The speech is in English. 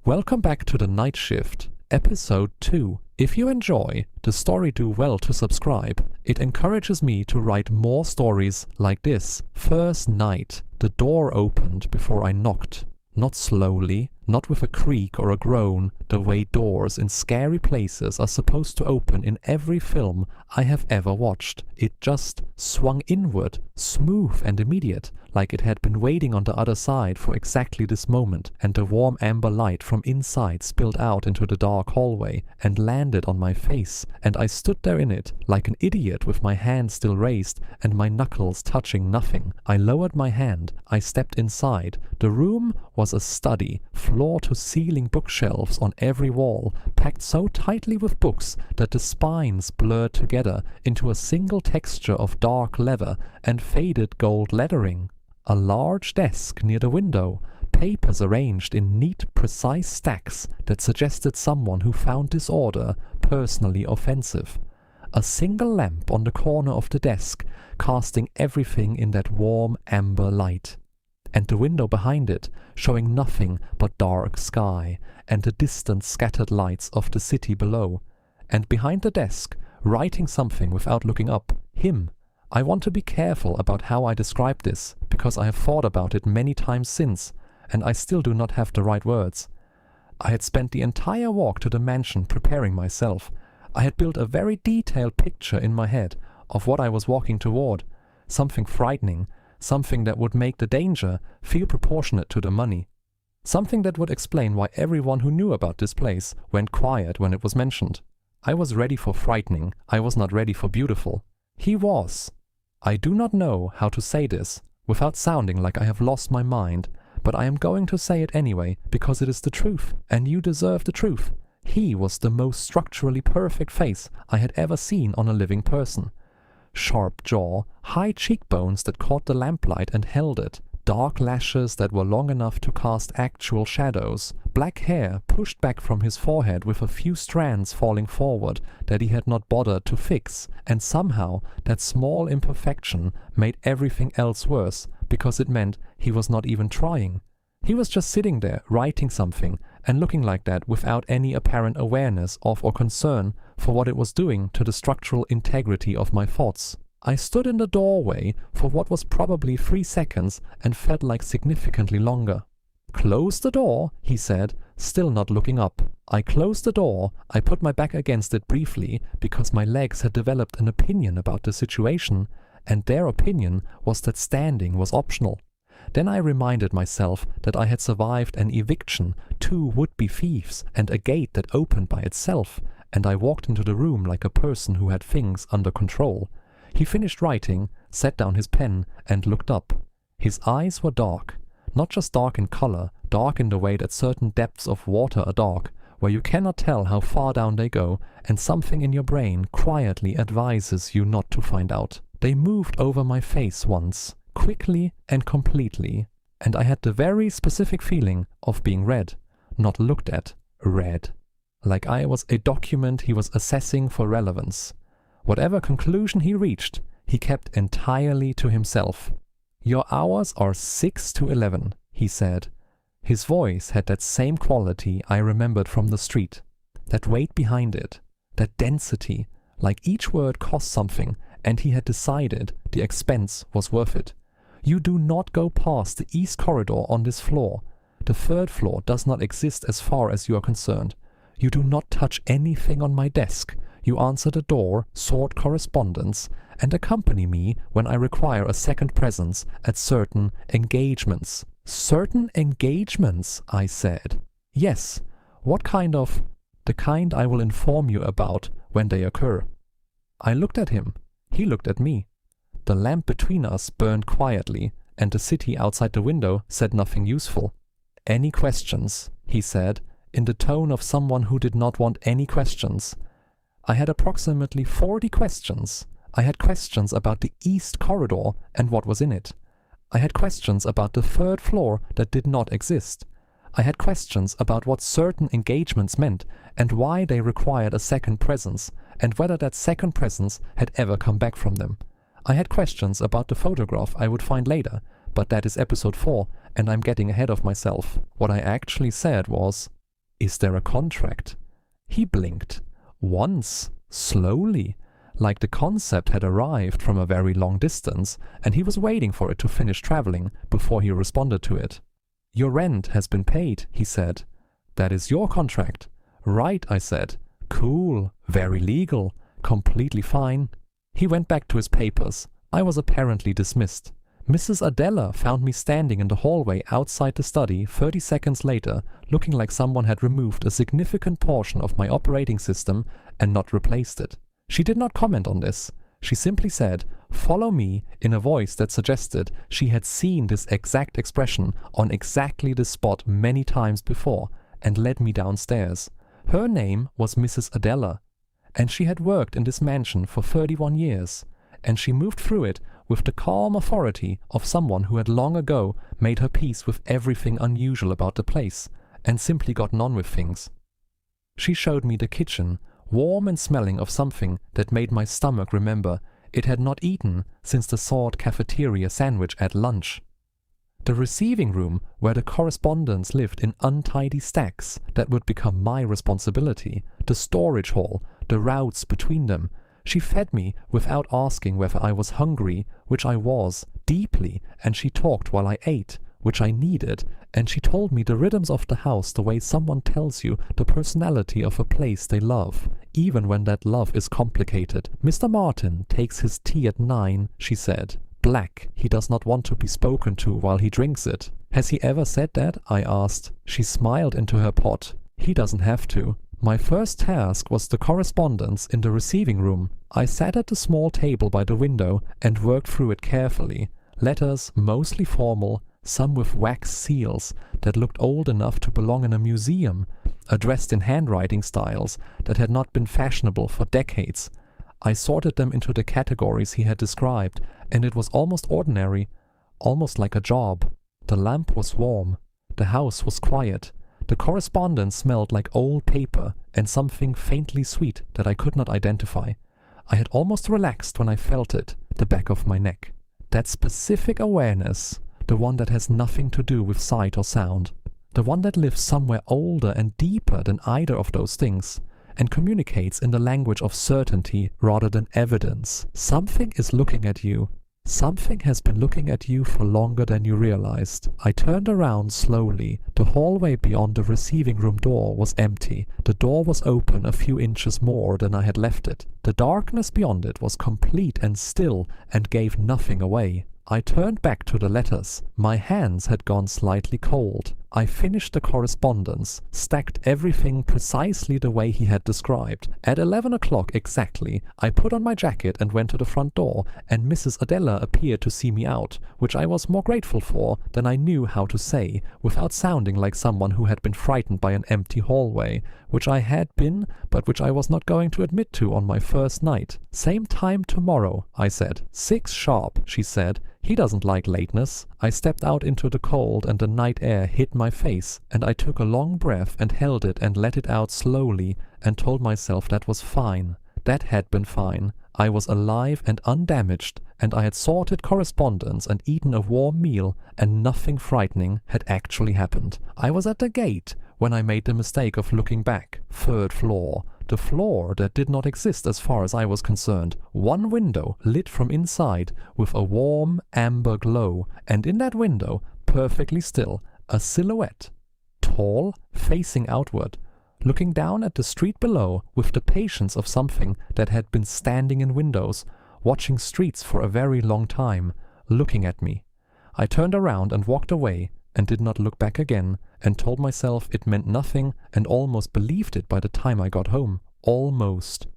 Welcome back to The Night Shift, episode 2. If you enjoy the story, do well to subscribe. It encourages me to write more stories like this. First night, the door opened before I knocked. Not slowly, not with a creak or a groan, the way doors in scary places are supposed to open in every film I have ever watched. It just swung inward, smooth and immediate, like it had been waiting on the other side for exactly this moment, and the warm amber light from inside spilled out into the dark hallway and landed on my face, and I stood there in it, like an idiot with my hand still raised and my knuckles touching nothing. I lowered my hand, I stepped inside. The room was a study, floor-to-ceiling bookshelves on every wall, packed so tightly with books that the spines blurred together into a single texture of dark leather and faded gold lettering. A large desk near the window, papers arranged in neat, precise stacks that suggested someone who found disorder personally offensive. A single lamp on the corner of the desk, casting everything in that warm amber light. And the window behind it, showing nothing but dark sky and the distant scattered lights of the city below. And behind the desk, writing something without looking up, him. I want to be careful about how I describe this, because I have thought about it many times since, and I still do not have the right words. I had spent the entire walk to the mansion preparing myself. I had built a very detailed picture in my head of what I was walking toward, something frightening, something that would make the danger feel proportionate to the money, something that would explain why everyone who knew about this place went quiet when it was mentioned. I was ready for frightening, I was not ready for beautiful. He was. I do not know how to say this without sounding like I have lost my mind, but I am going to say it anyway because it is the truth, and you deserve the truth. He was the most structurally perfect face I had ever seen on a living person. Sharp jaw, high cheekbones that caught the lamplight and held it, dark lashes that were long enough to cast actual shadows, black hair pushed back from his forehead with a few strands falling forward that he had not bothered to fix, and somehow that small imperfection made everything else worse because it meant he was not even trying. He was just sitting there writing something and looking like that without any apparent awareness of or concern for what it was doing to the structural integrity of my thoughts. I stood in the doorway for what was probably 3 seconds and felt like significantly longer. "Close the door," he said, still not looking up. I closed the door. I put my back against it briefly because my legs had developed an opinion about the situation, and their opinion was that standing was optional. Then I reminded myself that I had survived an eviction, 2 would-be thieves, and a gate that opened by itself, and I walked into the room like a person who had things under control. He finished writing, set down his pen, and looked up. His eyes were dark. Not just dark in color, dark in the way that certain depths of water are dark, where you cannot tell how far down they go, and something in your brain quietly advises you not to find out. They moved over my face once, quickly and completely, and I had the very specific feeling of being read, not looked at, read. Like I was a document he was assessing for relevance. Whatever conclusion he reached, he kept entirely to himself. "Your hours are 6 to 11, he said. His voice had that same quality I remembered from the street, that weight behind it, that density, like each word cost something, and he had decided the expense was worth it. You do not go past the east corridor on this floor. The 3rd floor does not exist as far as you are concerned. You do not touch anything on my desk. You answer the door, sort correspondence, and accompany me when I require a second presence at certain engagements." "Certain engagements," I said. "Yes. What kind of?" "The kind I will inform you about when they occur." I looked at him. He looked at me. The lamp between us burned quietly, and the city outside the window said nothing useful. "Any questions?" he said, in the tone of someone who did not want any questions. I had approximately 40 questions. I had questions about the East Corridor and what was in it. I had questions about the 3rd floor that did not exist. I had questions about what certain engagements meant and why they required a second presence, and whether that second presence had ever come back from them. I had questions about the photograph I would find later, but that is episode 4, and I'm getting ahead of myself. What I actually said was, "Is there a contract?" He blinked. Once, slowly, like the concept had arrived from a very long distance, and he was waiting for it to finish traveling before he responded to it. "Your rent has been paid," he said. "That is your contract." "Right," I said. "Cool, very legal, completely fine." He went back to his papers. I was apparently dismissed. Mrs. Adela found me standing in the hallway outside the study 30 seconds later, looking like someone had removed a significant portion of my operating system and not replaced it. She did not comment on this. She simply said, "Follow me," in a voice that suggested she had seen this exact expression on exactly this spot many times before, and led me downstairs. Her name was Mrs. Adela, and she had worked in this mansion for 31 years, and she moved through it with the calm authority of someone who had long ago made her peace with everything unusual about the place, and simply gotten on with things. She showed me the kitchen, warm and smelling of something that made my stomach remember it had not eaten since the sought cafeteria sandwich at lunch. The receiving room where the correspondents lived in untidy stacks that would become my responsibility, the storage hall, the routes between them. She fed me without asking whether I was hungry, which I was, deeply, and she talked while I ate, which I needed, and she told me the rhythms of the house the way someone tells you the personality of a place they love, even when that love is complicated. "Mr. Martin takes his tea at 9, she said. "Black. He does not want to be spoken to while he drinks it." "Has he ever said that?" I asked. She smiled into her pot. "He doesn't have to." My first task was the correspondence in the receiving room. I sat at the small table by the window and worked through it carefully. Letters, mostly formal, some with wax seals that looked old enough to belong in a museum, addressed in handwriting styles that had not been fashionable for decades. I sorted them into the categories he had described, and it was almost ordinary, almost like a job. The lamp was warm. The house was quiet. The correspondence smelled like old paper and something faintly sweet that I could not identify. I had almost relaxed when I felt it, the back of my neck. That specific awareness, the one that has nothing to do with sight or sound, the one that lives somewhere older and deeper than either of those things, and communicates in the language of certainty rather than evidence. Something is looking at you. Something has been looking at you for longer than you realized. I turned around slowly. The hallway beyond the receiving room door was empty. The door was open a few inches more than I had left it. The darkness beyond it was complete and still and gave nothing away. I turned back to the letters. My hands had gone slightly cold. I finished the correspondence, stacked everything precisely the way he had described. At 11 o'clock exactly, I put on my jacket and went to the front door, and Mrs. Adela appeared to see me out, which I was more grateful for than I knew how to say, without sounding like someone who had been frightened by an empty hallway, which I had been, but which I was not going to admit to on my first night. "Same time tomorrow," I said. "6 sharp," she said. "He doesn't like lateness." I stepped out into the cold and the night air hit my face, and I took a long breath and held it and let it out slowly and told myself that was fine. That had been fine. I was alive and undamaged, and I had sorted correspondence and eaten a warm meal, and nothing frightening had actually happened. I was at the gate when I made the mistake of looking back. 3rd floor. The floor that did not exist as far as I was concerned. One window lit from inside with a warm amber glow, and in that window, perfectly still, a silhouette. Tall, facing outward, looking down at the street below with the patience of something that had been standing in windows, watching streets for a very long time, looking at me. I turned around and walked away, and did not look back again, and told myself it meant nothing, and almost believed it by the time I got home. Almost.